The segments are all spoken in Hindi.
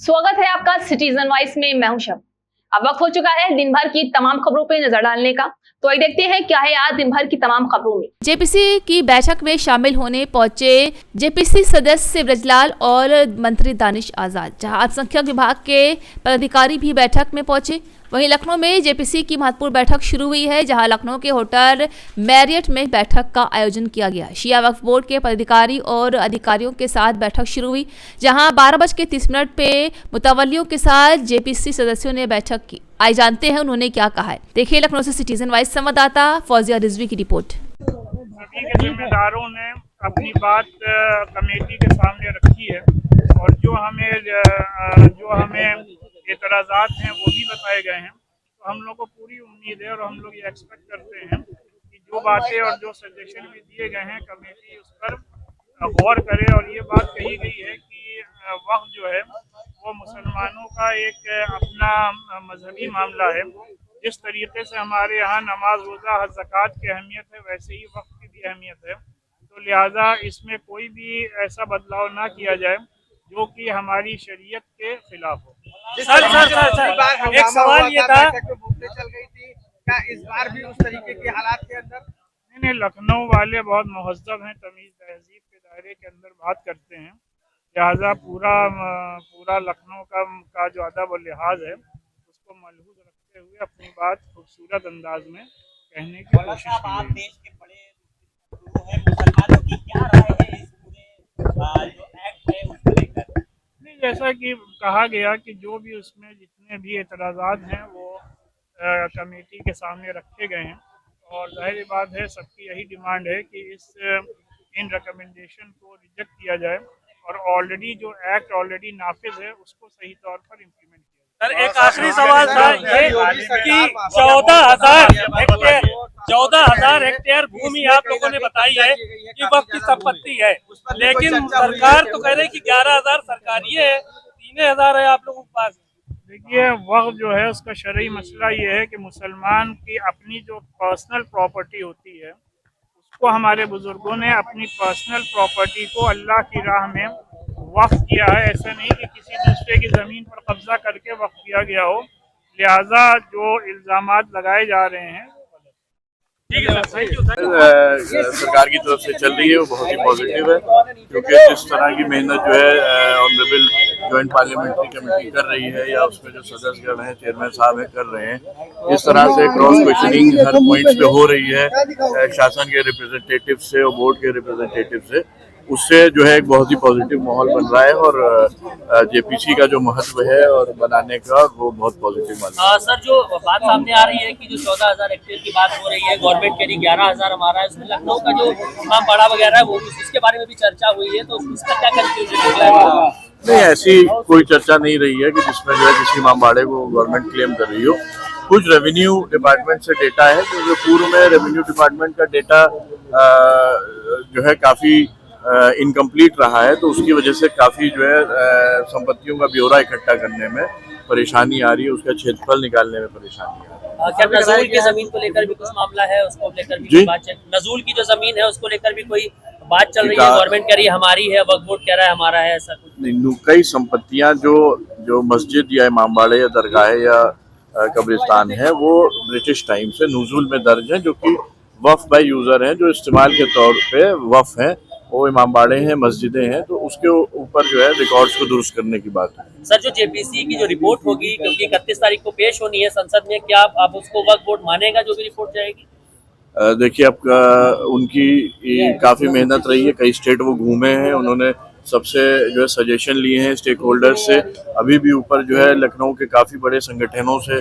स्वागत है आपका सिटीजन वॉइस में। मैं हूं शब। अब वक्त हो चुका है दिन भर की तमाम खबरों पे नजर डालने का। तो आइए देखते हैं क्या है आज दिन भर की तमाम खबरों में। जेपीसी की बैठक में शामिल होने पहुंचे जेपीसी सदस्य ब्रजलाल और मंत्री दानिश आजाद, जहां अल्पसंख्यक विभाग के पदाधिकारी भी बैठक में पहुंचे। वहीं लखनऊ में जेपीसी की महत्वपूर्ण बैठक शुरू हुई है, जहां लखनऊ के होटल मैरियट में बैठक का आयोजन किया गया। शिया वक्फ बोर्ड के पदाधिकारी और अधिकारियों के साथ बैठक शुरू हुई, जहां 12:30 पे मुतवल्लियों के साथ जेपीसी सदस्यों ने बैठक की। आइए जानते हैं उन्होंने क्या कहा है। देखिए लखनऊ से सिटीजन वाइज संवाददाता फौजिया रिजवी की रिपोर्ट। सभी के जिम्मेदारों ने अपनी बात कमेटी के सामने रखी है और जो हमें एतराज़ात हैं वो भी बताए गए हैं। तो हम लोग को पूरी उम्मीद है और हम लोग ये एक्सपेक्ट करते हैं कि जो बातें और जो सजेशन भी दिए गए हैं कमेटी उस पर गौर करे। और ये बात कही गई है कि वक्त जो है वो मुसलमानों का एक अपना मजहबी मामला है। जिस तरीके से हमारे यहाँ नमाज, रोज़ा, हज, ज़कात की अहमियत है, वैसे ही वक्त की भी अहमियत है। तो लिहाजा इसमें कोई भी ऐसा बदलाव ना किया जाए जो कि हमारी शरीयत के खिलाफ हो। सर एक सवाल ये था, चल गई थी क्या इस बार भी उस तरीके के हालात के अंदर? नहीं, लखनऊ वाले बहुत महज़्ज़ब हैं, तमीज़ तहज़ीब के दायरे के अंदर बात करते हैं। लिहाजा पूरा लखनऊ का जो अदब और लिहाज है उसको मलहूज़ रखते हुए अपनी बात खूबसूरत अंदाज में कहने की कोशिश की। देश के बड़े हैं, मुसलमानों की क्या राय है इस पूरे जो एक्ट है उसको लेकर? नहीं, जैसा कि कहा गया कि जो भी उसमें जितने भी एतराज़ात हैं वो कमेटी के सामने रखे गए हैं और ज़ाहिर बात है सबकी यही डिमांड है कि इन रिकमेंडेशन को रिजेक्ट किया जाए और ऑलरेडी जो एक्ट ऑलरेडी नाफिज है उसको सही तौर पर इम्प्लीमेंट किया जाए। सर एक आखिरी सवाल था ये कि 14,000 हेक्टेयर भूमि आप लोगों ने बताई है कि वक्त की संपत्ति है, लेकिन सरकार तो कह रही है कि 11,000 सरकारी है, 3,000 है आप लोगों के पास। देखिए, वक्त जो है उसका शरई मसला ये है कि मुसलमान की अपनी जो पर्सनल प्रॉपर्टी होती है उसको हमारे बुजुर्गों ने अपनी पर्सनल प्रॉपर्टी को अल्लाह की राह में वक्फ किया है। ऐसा नहीं कि किसी दूसरे की ज़मीन पर कब्जा करके वक्फ किया गया हो। लिहाजा जो इल्ज़ामात लगाए जा रहे हैं ठीक है सर, थैंक यू। सरकार की तरफ से चल रही है वो बहुत ही पॉजिटिव है, क्योंकि जिस तरह की मेहनत जो है ऑनरेबल जॉइंट पार्लियामेंट्री कमेटी कर रही है या उसमें जो सदस्यगण हैं, चेयरमैन साहब हैं, कर रहे हैं, इस तरह से क्रॉस क्वेश्चनिंग हर पॉइंट्स पे हो रही है शासन के रिप्रेजेंटेटिव से और बोर्ड के रिप्रेजेंटेटिव से, उससे जो है एक बहुत ही पॉजिटिव माहौल बन रहा है और जेपीसी का जो महत्व है और बनाने का वो बहुत पॉजिटिव माना है। सर जो बात सामने आ रही है कि जो 14,000 हेक्टेयर की बात हो रही है, गवर्नमेंट के लिए 11,000 हमारा है, उसमें लखनऊ का जो इमामबाड़ा वगैरह है वो इसके बारे में भी चर्चा हुई है, तो उसका क्या कंक्लूजन निकला है? नहीं, ऐसी कोई चर्चा नहीं रही है कि जिसमें जो है किसी इमामबाड़े को गवर्नमेंट क्लेम कर रही हो। कुछ रेवेन्यू डिपार्टमेंट से डेटा है, जो पूर्व में रेवेन्यू डिपार्टमेंट का डेटा जो है काफ़ी इनकम्प्लीट रहा है, तो उसकी वजह से काफ़ी जो है संपत्तियों का ब्यौरा इकट्ठा करने में परेशानी आ रही है, उसका क्षेत्रफल निकालने में परेशानी आ रही है। क्या नजूल की जमीन को लेकर भी कुछ मामला है, उसको लेकर भी बात चल, नजूल की जो जमीन है उसको लेकर भी कोई बात चल रही है? गवर्नमेंट कह रही है हमारी है, वक्फ बोर्ड कह रहा है हमारा है, ऐसा कुछ नहीं। कई संपत्तियां जो मस्जिद या इमामबाड़े या दरगाह या कब्रिस्तान है वो ब्रिटिश टाइम से नज़ूल में दर्ज है, जो कि वफ़ बाय यूज़र हैं, जो इस्तेमाल के तौर पे वफ़ हैं, वो इमामबाड़े हैं, मस्जिदें हैं, तो उसके ऊपर जो है रिकॉर्ड्स को दुरुस्त करने की बात है। सर जो जेपीसी की जो रिपोर्ट होगी, क्योंकि 31 तारीख को पेश होनी है संसद में, क्या आप उसको वक्फ बोर्ड मानेगा जो भी रिपोर्ट जाएगी? देखिए, अब उनकी काफ़ी मेहनत रही है, कई स्टेट वो घूमे हैं, उन्होंने सबसे जो है सजेशन लिए हैं स्टेक होल्डर्स से। अभी भी ऊपर जो है लखनऊ के काफ़ी बड़े संगठनों से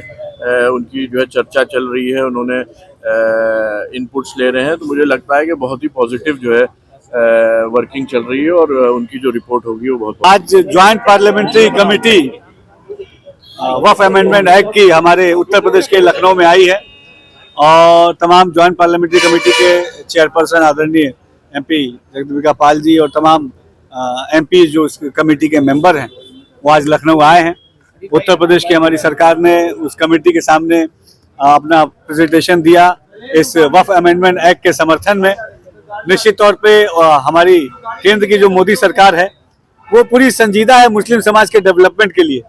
उनकी जो है चर्चा चल रही है, उन्होंने इनपुट्स ले रहे हैं, तो मुझे लगता है कि बहुत ही पॉजिटिव जो है वर्किंग चल रही है और उनकी जो रिपोर्ट होगी वो बहुत। आज ज्वाइंट पार्लियामेंट्री कमेटी वक्फ अमेंडमेंट एक्ट की हमारे उत्तर प्रदेश के लखनऊ में आई है और तमाम ज्वाइंट पार्लियामेंट्री कमेटी के चेयरपर्सन आदरणीय एमपी जगदम्बिका पाल जी और तमाम एमपी जो इस कमेटी के मेंबर हैं वो आज लखनऊ आए हैं। उत्तर प्रदेश की हमारी सरकार ने उस कमेटी के सामने अपना प्रेजेंटेशन दिया इस वक्फ अमेंडमेंट एक्ट के समर्थन में। निश्चित तौर पे हमारी केंद्र की जो मोदी सरकार है वो पूरी संजीदा है मुस्लिम समाज के डेवलपमेंट के लिए।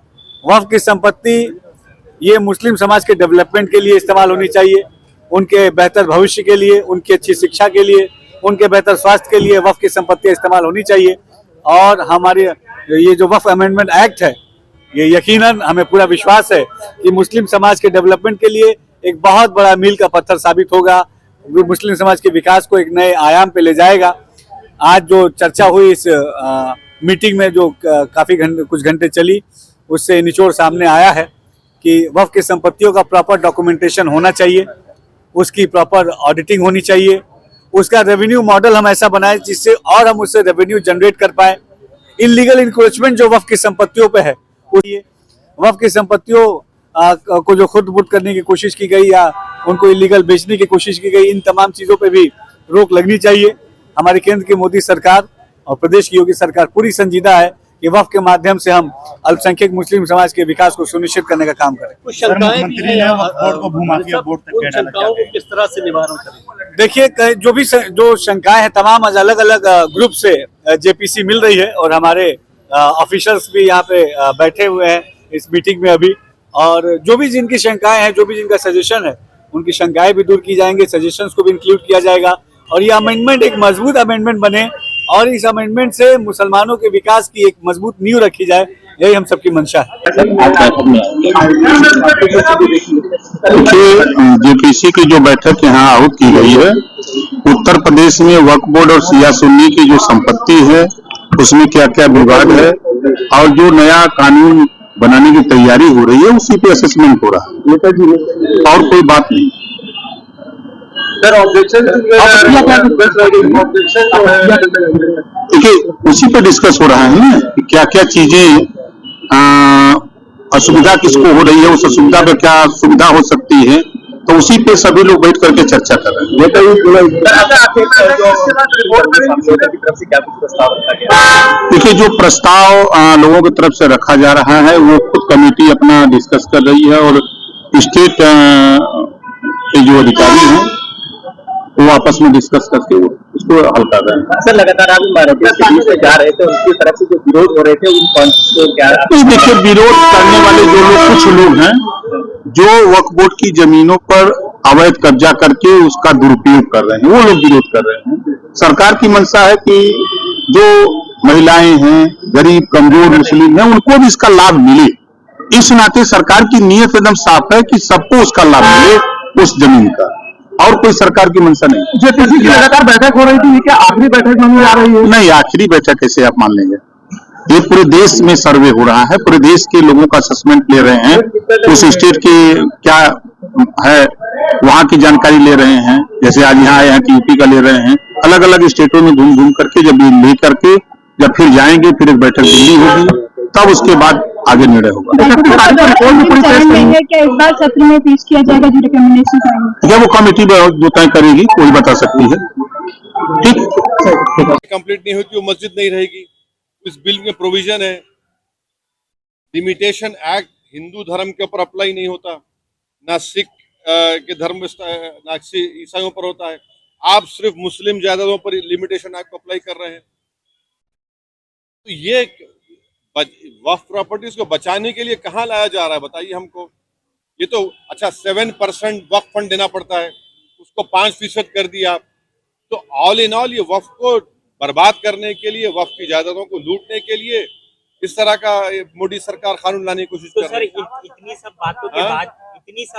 वक्फ की संपत्ति ये मुस्लिम समाज के डेवलपमेंट के लिए इस्तेमाल होनी चाहिए, उनके बेहतर भविष्य के लिए, उनकी अच्छी शिक्षा के लिए, उनके बेहतर स्वास्थ्य के लिए वक्फ की संपत्ति इस्तेमाल होनी चाहिए। और हमारे ये जो वक्फ अमेंडमेंट एक्ट है, ये यकीनन हमें पूरा विश्वास है कि मुस्लिम समाज के डेवलपमेंट के लिए एक बहुत बड़ा मील का पत्थर साबित होगा, मुस्लिम समाज के विकास को एक नए आयाम पे ले जाएगा। आज जो चर्चा हुई इस मीटिंग में, जो काफ़ी कुछ घंटे चली, उससे निचोड़ सामने आया है कि वक्फ की संपत्तियों का प्रॉपर डॉक्यूमेंटेशन होना चाहिए, उसकी प्रॉपर ऑडिटिंग होनी चाहिए, उसका रेवेन्यू मॉडल हम ऐसा बनाए जिससे और हम उससे रेवेन्यू जनरेट कर पाए। इलीगल इंक्रोचमेंट जो वक्फ की संपत्तियों पे है, वक्फ की संपत्तियों को जो खुद बुट करने की कोशिश की गई या उनको इलीगल बेचने की कोशिश की गई, इन तमाम चीज़ों पे भी रोक लगनी चाहिए। हमारे केंद्र की मोदी सरकार और प्रदेश की योगी सरकार पूरी संजीदा है कि वक्फ के माध्यम से हम अल्पसंख्यक मुस्लिम समाज के विकास को सुनिश्चित करने का काम करें। कुछ शंकाएं भी हैं, बोर्ड को भूमाफिया बोर्ड तक कह डाला जाता है, किस तरह से निवारण करें? देखिए, जो शंकाएं हैं तमाम अलग अलग ग्रुप से जेपीसी मिल रही है और हमारे ऑफिसर्स भी यहाँ पे बैठे हुए हैं इस मीटिंग में अभी, और जो भी जिनकी शंकाएं हैं, जो भी जिनका सजेशन है, उनकी शंकाएं भी दूर की जाएंगे, सजेशंस को भी इंक्लूड किया जाएगा और ये अमेंडमेंट एक मजबूत अमेंडमेंट बने और इस अमेंडमेंट से मुसलमानों के विकास की एक मजबूत नींव रखी जाए, यही हम सबकी मंशा है। जेपीसी की जो बैठक यहाँ आहूत की गई है, उत्तर प्रदेश में वक्फ बोर्ड और शिया सुन्नी की जो संपत्ति है उसमें क्या क्या विवाद है और जो नया कानून बनाने की तैयारी हो रही है उसी पे असेसमेंट हो रहा है और कोई बात नहीं। देखिए, उसी पे डिस्कस हो रहा है ना कि क्या क्या चीजें असुविधा किसको हो रही है, उस असुविधा पे क्या सुविधा हो सकती है, तो उसी पे सभी लोग बैठ करके चर्चा कर रहे हैं। देखिए, जो प्रस्ताव लोगों की तरफ से रखा जा रहा है वो खुद कमेटी अपना डिस्कस कर रही है और स्टेट के जो अधिकारी हैं वो आपस में डिस्कस करके उसको हल कर रहे हैं। सर, लगातार आप जा रहे थे, उनकी तरफ से जो विरोध हो रहे थे उन क्या? देखिए, विरोध करने वाले जो लोग, कुछ लोग हैं जो वक्फ बोर्ड की जमीनों पर अवैध कब्जा करके उसका दुरुपयोग कर रहे हैं, वो लोग विरोध कर रहे हैं। सरकार की मंशा है कि जो महिलाएं हैं, गरीब कमजोर मुस्लिम हैं, उनको भी इसका लाभ मिले। इस नाते सरकार की नीयत एकदम साफ है कि सबको उसका लाभ मिले उस जमीन का, और कोई सरकार की मंशा नहीं। जेपीसी की लगातार बैठक हो रही थी, क्या आखिरी बैठक मानी जा रही है? नहीं, आखिरी बैठक कैसे आप मान लेंगे? ये पूरे देश में सर्वे हो रहा है, पूरे देश के लोगों का असेसमेंट ले रहे हैं, उस स्टेट की क्या है वहाँ की जानकारी ले रहे हैं। जैसे आज यहाँ आए हैं कि यूपी का ले रहे हैं, अलग अलग स्टेटों में घूम घूम करके जब ये ले करके जब फिर जाएंगे, फिर एक बैठक दिल्ली होगी, तब उसके बाद आगे निर्णय होगा। क्या इस बार सत्र में पेश किया जाएगा जो रिकमेंडेशन? जब वो कमेटी जो तय करेगी कोई बता सकती है। ठीक, कंप्लीट नहीं होती वो मस्जिद नहीं रहेगी। इस बिल में प्रोविजन है, लिमिटेशन एक्ट हिंदू धर्म के ऊपर अप्लाई नहीं होता, ना सिख के धर्म, ना ईसाइयों पर होता है। आप सिर्फ मुस्लिम जायदादों पर लिमिटेशन एक्ट को अप्लाई कर रहे हैं। तो ये वक्फ प्रॉपर्टीज को बचाने के लिए कहाँ लाया जा रहा है, बताइए हमको। ये तो अच्छा 7% वक्फ फंड देना पड़ता है, उसको 5% कर दिया। तो ऑल इन ऑल ये वक्फ को बर्बाद करने के लिए, वक्फ की जायदादों को लूटने के लिए इस तरह का मोदी सरकार कानून लाने की कोशिश कर रही है। इतनी सब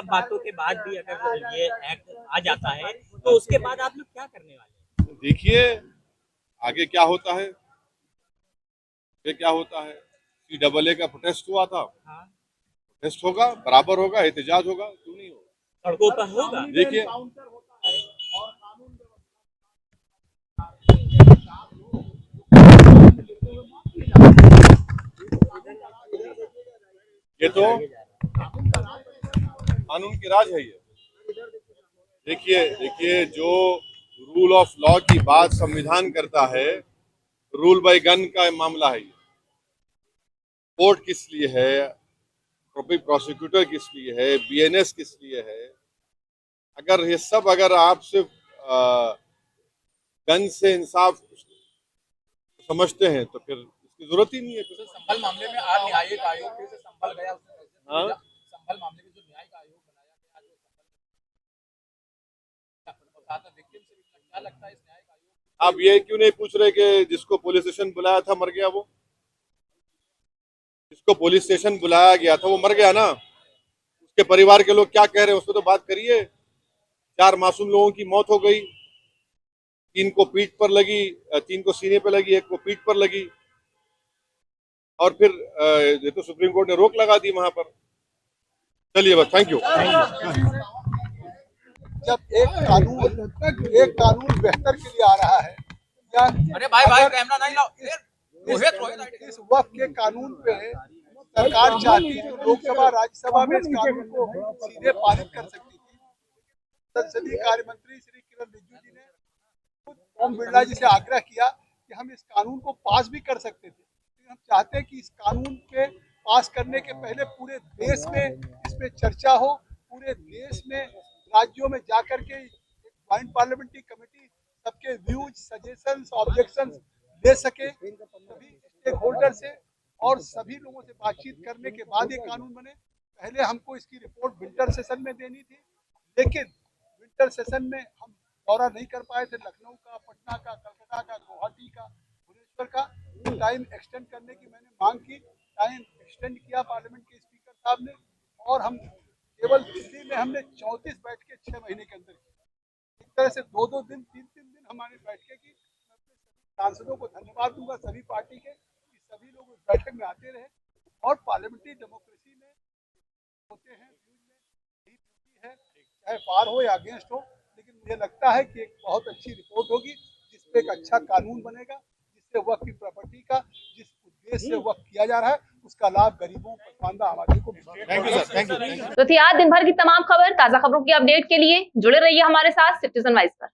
बातों के बाद भी अगर ये एक्ट आ जाता है तो उसके बाद आप लोग क्या करने वाले हैं? देखिए आगे क्या होता है, CAA का प्रोटेस्ट हुआ था। प्रोटेस्ट होगा, बराबर होगा, एहतजाज होगा, क्यों नहीं होगा, सड़कों पर होगा। देखिए ये तो कानून की राज है। ये देखिए जो रूल ऑफ लॉ की बात संविधान करता है, रूल बाय गन का मामला है। ये कोर्ट किस लिए है, पब्लिक प्रोसिक्यूटर किस लिए है, BNS किस लिए है। अगर ये सब आप सिर्फ गन से इंसाफ समझते हैं तो फिर उसकी जरूरत ही नहीं है। संभल मामले में आज न्यायिक आयोग फिर से संभल गया। हाँ? संभल मामले में जो न्यायिक आयोग बनाया गया, क्या लगता है इस न्यायिक आयोग? आप ये क्यों नहीं पूछ रहे कि जिसको पुलिस स्टेशन बुलाया था मर गया, वो जिसको पुलिस स्टेशन बुलाया गया था वो मर गया ना, उसके परिवार के लोग क्या कह रहे हैं उस पर तो बात करिए। 4 मासूम लोगों की मौत हो गई, 3 को पीठ पर लगी, 3 को सीने पर लगी, 1 को पीठ पर लगी, और फिर ये तो सुप्रीम कोर्ट ने रोक लगा दी वहां पर। चलिए बस, थैंक यू। जब एक कानून बेहतर के लिए आ रहा है, या अरे भाई कैमरा नहीं लाओ, इस वक्त के कानून पे सरकार चाहती तो लोकसभा राज्यसभा में इस कानून को सीधे पारित कर सकती थी। संसदीय कार्य मंत्री श्री किरण रिजिजू जी ने ओम बिरला जी से आग्रह किया कि हम इस कानून को पास भी कर सकते थे, लेकिन हम चाहते हैं कि इस कानून के पास करने के पहले पूरे देश में इस पे चर्चा हो, पूरे देश में राज्यों में जाकर के ज्वाइंट पार्लियामेंट्री कमेटी सबके व्यूज, सजेशंस, ऑब्जेक्शंस ले सके, सभी स्टेक होल्डर से और सभी लोगों से बातचीत करने के बाद ये कानून बने। पहले हमको इसकी रिपोर्ट विंटर सेशन में देनी थी, लेकिन विंटर सेशन में हम दौरा नहीं कर पाए थे लखनऊ का, पटना का, कलकत्ता का, गुवाहाटी का, भुवनेश्वर का। टाइम एक्सटेंड करने की मैंने मांग की, टाइम एक्सटेंड किया पार्लियामेंट के स्पीकर साहब ने, और हम केवल दिल्ली में हमने 34 बैठकें 6 महीने के अंदर की। एक तरह से 2-2 दिन, 3-3 दिन हमारी बैठकें की। सांसदों को धन्यवाद दूंगा सभी पार्टी के कि सभी लोग उस बैठक में आते रहे, और पार्लियामेंट्री डेमोक्रेसी में होते हैं, है चाहे पार हो या अगेंस्ट हो, लेकिन मुझे लगता है कि एक बहुत अच्छी रिपोर्ट होगी जिसपे एक अच्छा कानून बनेगा, जिससे वक्फ की प्रॉपर्टी का जिस उद्देश्य से वक्फ किया जा रहा है उसका लाभ गरीबों, पसमानदा आबादी को मिलेगा। Thank you sir, thank you. तो थी आज दिन भर की तमाम खबर, ताजा खबरों की अपडेट के लिए जुड़े रहिए हमारे साथ सिटीजन वाइज पर।